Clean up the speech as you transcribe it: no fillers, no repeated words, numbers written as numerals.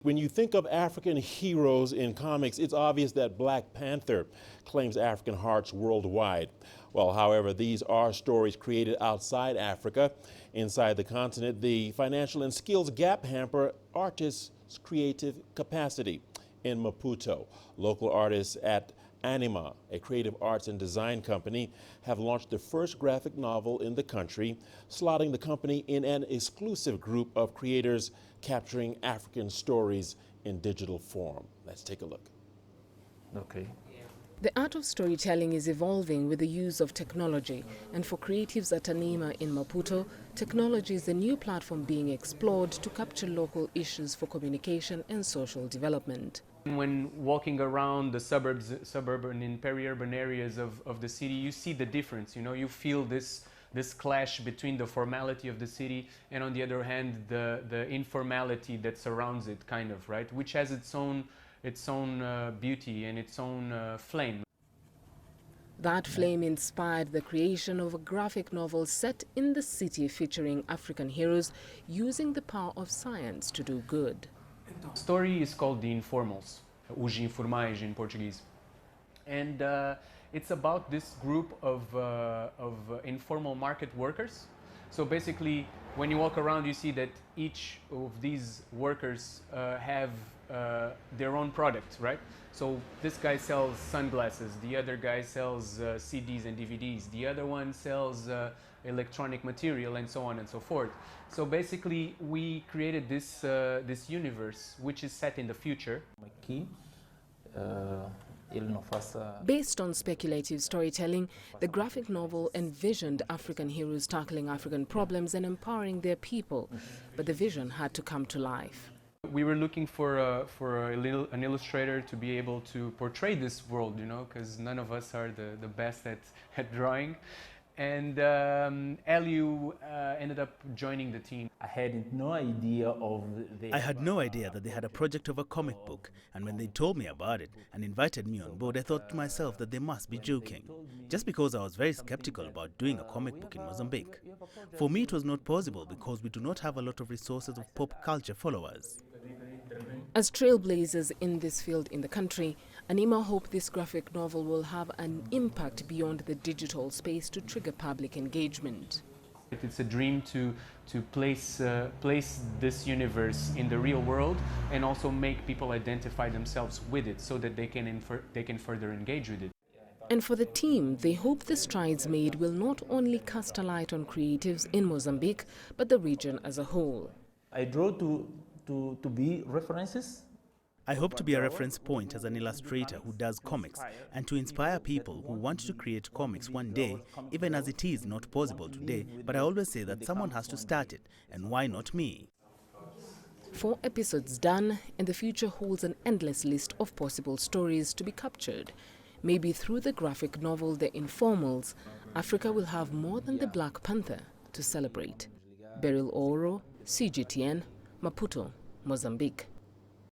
When you think of African heroes in comics, it's obvious that Black Panther claims African hearts worldwide. Well, however, these are stories created outside Africa. Inside the continent, the financial and skills gap hamper artists' creative capacity. In Maputo, local artists at Anima, a creative arts and design company, have launched the first graphic novel in the country, slotting the company in an exclusive group of creators capturing African stories in digital form. Let's take a look. Okay. The art of storytelling is evolving with the use of technology, and for creatives at Anima in Maputo, technology is a new platform being explored to capture local issues for communication and social development. When walking around the suburban and peri-urban areas of the city, you see the difference. You know, you feel this clash between the formality of the city and, on the other hand, the informality that surrounds it, kind of, right? Which has its own beauty and its own flame. That flame inspired the creation of a graphic novel set in the city featuring African heroes using the power of science to do good. The story is called The Informals, os informais in Portuguese. And it's about this group of informal market workers. So basically, when you walk around, you see that each of these workers have their own product, right? So this guy sells sunglasses, the other guy sells CDs and DVDs, the other one sells electronic material, and so on and so forth. So basically, we created this universe which is set in the future. Based on speculative storytelling, the graphic novel envisioned African heroes tackling African problems and empowering their people, but the vision had to come to life. We were looking for an illustrator to be able to portray this world, you know, because none of us are the best at drawing. And Eliu ended up joining the team. I had no idea that they had a project of a comic book, and when they told me about it and invited me on board, I thought to myself that they must be joking. Just because I was very skeptical about doing a comic book in Mozambique. For me, it was not possible because we do not have a lot of resources of pop culture followers. As trailblazers in this field in the country, Anima hope this graphic novel will have an impact beyond the digital space to trigger public engagement. It's a dream to place this universe in the real world and also make people identify themselves with it so that they can further engage with it. And for the team, they hope the strides made will not only cast a light on creatives in Mozambique, but the region as a whole. I draw to be references. I hope to be a reference point as an illustrator who does comics and to inspire people who want to create comics one day, even as it is not possible today, but I always say that someone has to start it, and why not me? 4 episodes done, and the future holds an endless list of possible stories to be captured. Maybe through the graphic novel The Informals, Africa will have more than the Black Panther to celebrate. Beryl Oro, CGTN, Maputo, Mozambique.